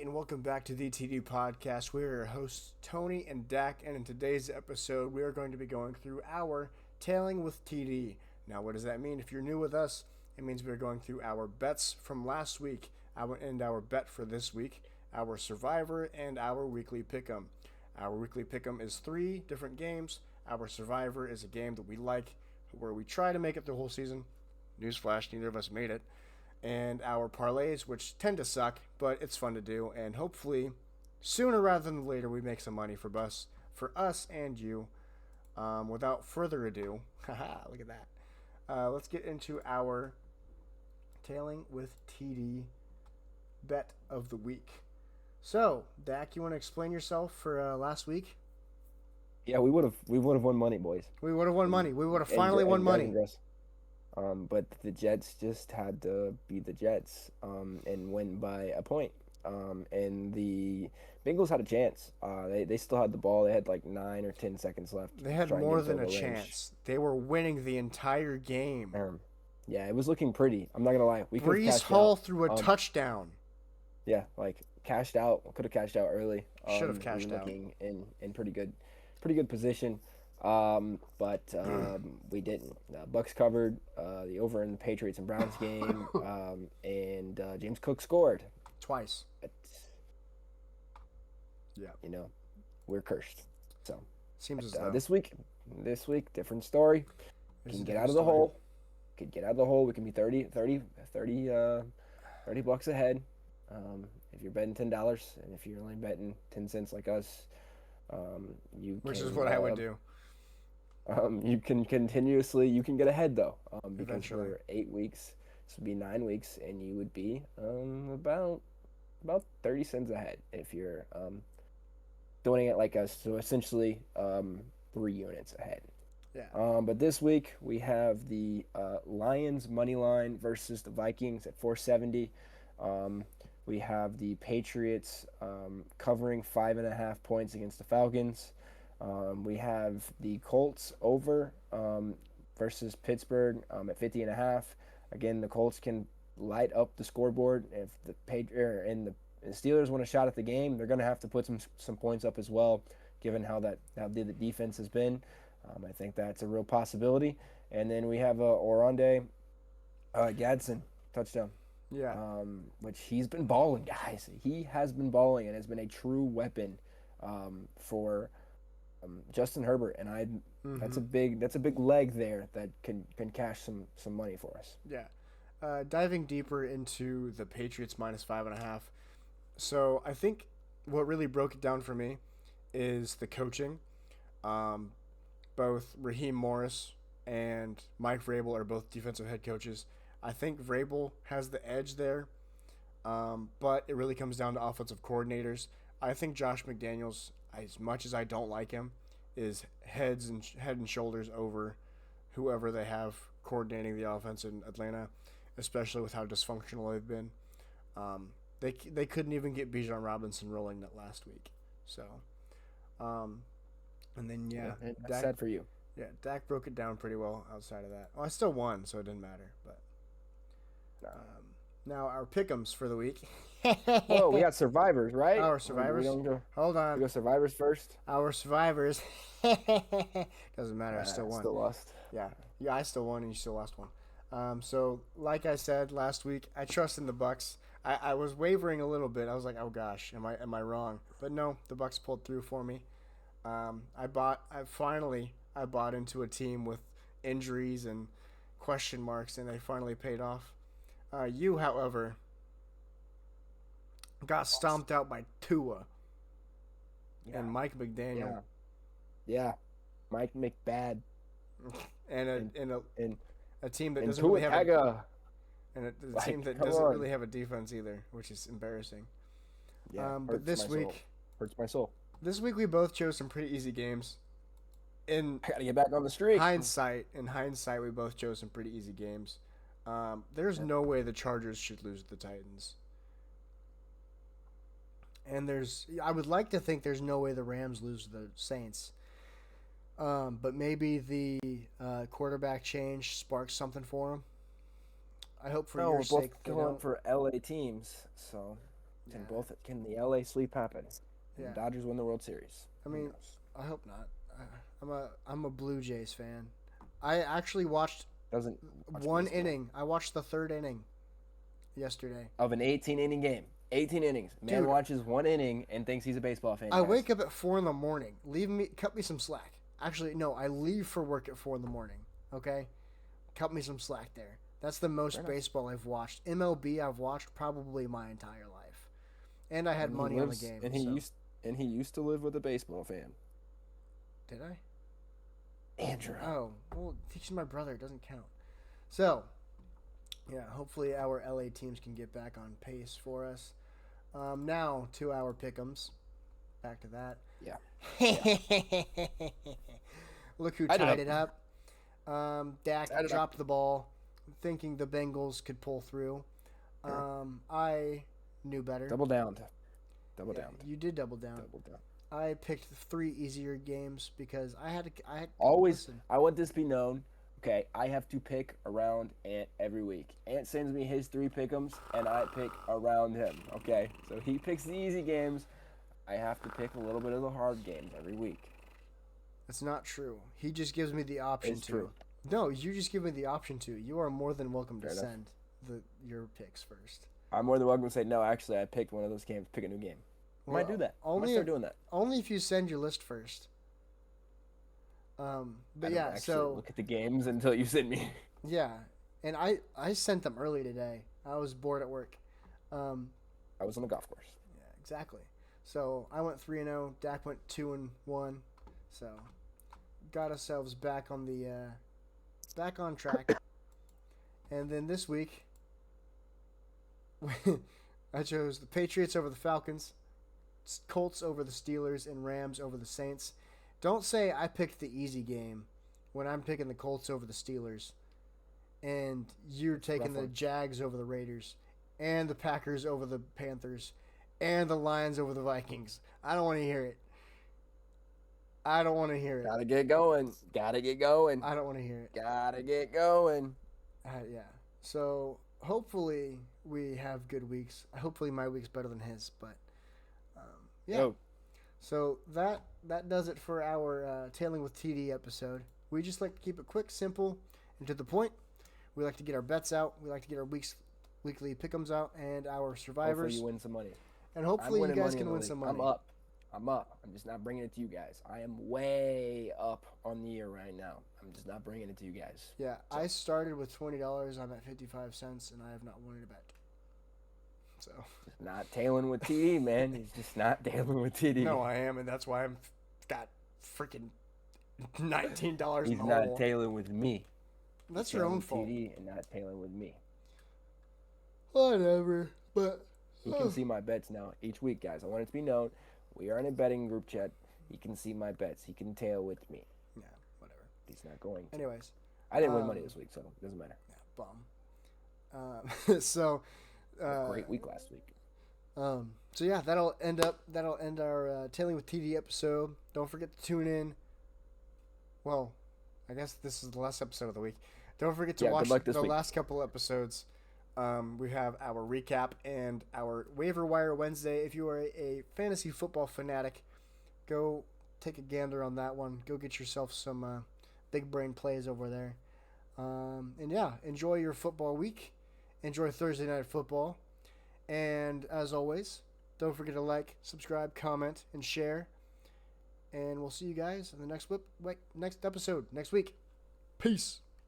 and welcome back to the TD Podcast. We're your hosts, Tony and Dak, and in today's episode, we are going to be going through our Tailing with TD. Now, what does that mean? If you're new with us, it means we're going through our bets from last week, our bet for this week, our Survivor, and our Weekly Pick'em. Our Weekly Pick'em is 3 different games. Our Survivor is a game that we like, where we try to make it the whole season. Newsflash, neither of us made it. And our parlays, which tend to suck, but it's fun to do, and hopefully sooner rather than later we make some money for us and you. Without further ado, haha, look at that. Let's get into our Tailing with TD bet of the week. So, Dak, you want to explain yourself for last week? Yeah, we would have won money, boys. We would have won money. We would have finally won money. But the Jets just had to beat the Jets and win by a point. And the Bengals had a chance. They still had the ball. They had like 9 or 10 seconds left. They had more than a chance. They were winning the entire game. Yeah, it was looking pretty. I'm not gonna lie. Breece Hall threw a touchdown. Yeah, like cashed out. Could have cashed out early. Should have cashed out. In pretty good position. But we didn't. Bucks covered the over in the Patriots and Browns game, and James Cook scored twice. But, yeah, we're cursed. So seems as though this week, different story. We can get out of the hole. Could get out of the hole. We can be 30 bucks ahead. If you're betting $10, and if you're only betting 10 cents like us, which is what I would do. You can get ahead though, because eventually for 8 weeks, this would be 9 weeks, and you would be about 30 cents ahead if you're doing it like us. So essentially, 3 units ahead. Yeah. But this week we have the Lions money line versus the Vikings at 470. We have the Patriots covering 5.5 points against the Falcons. We have the Colts over versus Pittsburgh at 50.5. Again, the Colts can light up the scoreboard. If the the Steelers want a shot at the game, they're going to have to put some points up as well, given how the defense has been. I think that's a real possibility. And then we have Oronde Gadsden touchdown. Yeah. Which he's been balling, guys. He has been balling and has been a true weapon for Justin Herbert, and that's a big leg there that can cash some money for us. Yeah. Diving deeper into the Patriots minus 5.5. So I think what really broke it down for me is the coaching. Both Raheem Morris and Mike Vrabel are both defensive head coaches. I think Vrabel has the edge there, but it really comes down to offensive coordinators. I think Josh McDaniels, as much as I don't like him, is head and shoulders over whoever they have coordinating the offense in Atlanta, especially with how dysfunctional they've been. They couldn't even get Bijan Robinson rolling that last week. So, and then that's sad for you. Yeah, Dak broke it down pretty well outside of that. Well, I still won, so it didn't matter. But now our pick'ems for the week. Whoa, we got survivors, right? Our survivors. Hold on. We go survivors first. Our survivors. Doesn't matter. I still won. Still lost. Yeah, I still won, and you still lost one. So like I said last week, I trust in the Bucks. I was wavering a little bit. I was like, oh gosh, am I wrong? But no, the Bucks pulled through for me. I bought into a team with injuries and question marks, and they finally paid off. You, however, got stomped out by Tua and Mike McDaniel. Yeah, Mike McBad. and a team that doesn't Tua really have team that doesn't really have a defense either, which is embarrassing. Yeah, but this week hurts my soul. This week we both chose some pretty easy games. I gotta get back on the streak. In hindsight, we both chose some pretty easy games. There's no way the Chargers should lose to the Titans. And I would like to think there's no way the Rams lose to the Saints. But maybe the quarterback change sparks something for them. I hope for your sake. We're both going for LA teams, so Yeah. Can the LA sweep happen? And Yeah. the Dodgers win the World Series. I Who mean, knows? I hope not. I'm a Blue Jays fan. I actually watched Doesn't watch one baseball. inning. I watched the third inning yesterday. Of an 18-inning game. 18 innings. Man Dude. watches one inning and thinks he's a baseball fan. I guys. wake up at 4 in the morning. Cut me some slack. Actually, no, I leave for work at 4 in the morning. Okay, cut me some slack there. That's the most Fair enough. baseball I've watched. MLB I've watched probably my entire life, and I had And he money lives- on the game. And he so. used to live with a baseball fan. Did I? Andrew. Oh, well, teaching my brother doesn't count. So, yeah, hopefully our LA teams can get back on pace for us. Now to our pick'ems. Back to that. Yeah. Look who Tied tied it it up. Dak Tied it up. dropped the ball, thinking the Bengals could pull through. I knew better. Double down. Double Yeah, down. you did double down. Double down. I picked 3 easier games because I had. Always, listen. I want this to be known. Okay, I have to pick around Ant every week. Ant sends me his 3 pick'ems, and I pick around him. Okay, so he picks the easy games. I have to pick a little bit of the hard games every week. That's not true. He just gives me the option It's to. true. No, you just give me the option to. You are more than welcome to Fair enough. send your picks first. I'm more than welcome to say no. Actually, I picked one of those games. Pick a new game. Might do that. I might Only start doing that. only if you send your list first. But I don't yeah, actually so look at the games until you send me. yeah, and I sent them early today. I was bored at work. I was on the golf course. Yeah, exactly. So I went 3-0. Dak went 2-1. So got ourselves back on the back on track. And then this week, I chose the Patriots over the Falcons, Colts over the Steelers, and Rams over the Saints. Don't say I picked the easy game when I'm picking the Colts over the Steelers, and you're taking Rough the one. Jags over the Raiders, and the Packers over the Panthers, and the Lions over the Vikings. I don't want to hear it. I don't want to hear it. Gotta get going. Gotta get going. I don't want to hear it. Gotta get going. Yeah. So hopefully we have good weeks. Hopefully my week's better than his. But yeah. Yo, So that does it for our Tailing with TD episode. We just like to keep it quick, simple, and to the point. We like to get our bets out. We like to get our weekly pick'ems out and our hopefully survivors. you win some money. And I'm hopefully you winning guys money can in the win league. some money. I'm up. I'm just not bringing it to you guys. I am way up on the year right now. I'm just not bringing it to you guys. Yeah, I started with $20. I'm at 55 cents, and I have not won a bet. So Just not tailing with TD, man. He's just not tailing with TD. no, I am, and that's why I'm got freaking $19 He's in the not hole. tailing with me. That's He's your tailing own with fault. TD and not tailing with me. Whatever, but He can see my bets now each week, guys. I want it to be known. We are in a betting group chat. He can see my bets. He can tail with me. yeah, whatever. He's not going to. Anyways, I didn't win money this week, so it doesn't matter. yeah, bum. So, Great week last week. so yeah, that'll end our Tailing with TD episode. Don't forget to tune in. Well, I guess this is the last episode of the week. Don't forget to Yeah, good watch luck this the week. last couple episodes. We have our recap and our waiver wire Wednesday. If you are a fantasy football fanatic, go take a gander on that one. Go get yourself some big brain plays over there. And yeah, enjoy your football week. Enjoy Thursday night football. And as always, don't forget to like, subscribe, comment, and share. And we'll see you guys in the next episode next week. Peace.